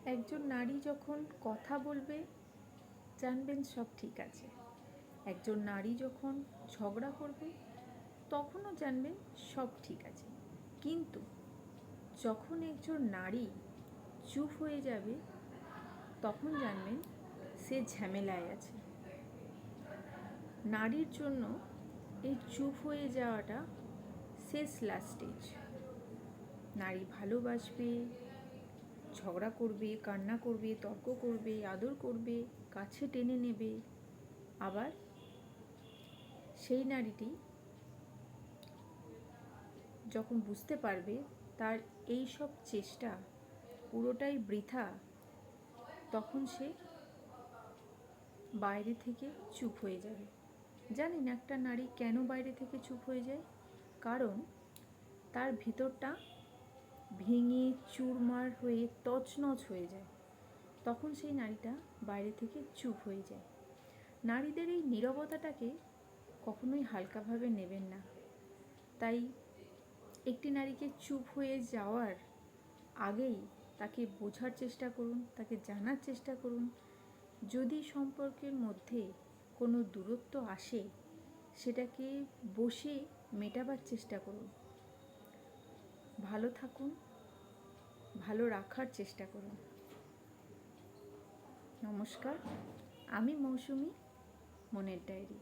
একজন নারী যখন কথা বলবে জানবেন সব ঠিক আছে। একজন নারী যখন ঝগড়া করবে তখনও জানবেন সব ঠিক আছে। কিন্তু যখন একজন নারী চুপ হয়ে যাবে তখন জানবেন সে ঝামেলায় আছে। নারীর জন্য এই চুপ হয়ে যাওয়াটা শেষ লাস্ট স্টেজ। নারী ভালোবাসবে, ঝগড়া করবে, কান্না করবে, তর্ক করবে, আদর করবে, কাছে টেনে নেবে। আবার সেই নারীটি যখন বুঝতে পারবে তার এই সব চেষ্টা পুরোটাই বৃথা, তখন সে বাইরে থেকে চুপ হয়ে যাবে। জানেন একটা নারী কেন বাইরে থেকে চুপ হয়ে যায়? কারণ তার ভিতরটা ভেঙে চুরমার হয়ে তছনছ হয়ে যায়। তখন সেই নারীটা বাইরে থেকে চুপ হয়ে যায়। নারীদের এই নীরবতাটাকে কখনোই হালকাভাবে নেবেন না। তাই একটি নারীকে চুপ হয়ে যাওয়ার আগেই তাকে বোঝার চেষ্টা করুন, তাকে জানার চেষ্টা করুন। যদি সম্পর্কের মধ্যে কোনো দূরত্ব আসে সেটাকে বসে মেটাবার চেষ্টা করুন। ভালো থাকুন, ভালো রাখার চেষ্টা করুন। নমস্কার, আমি মৌসুমি, মনের ডায়েরি।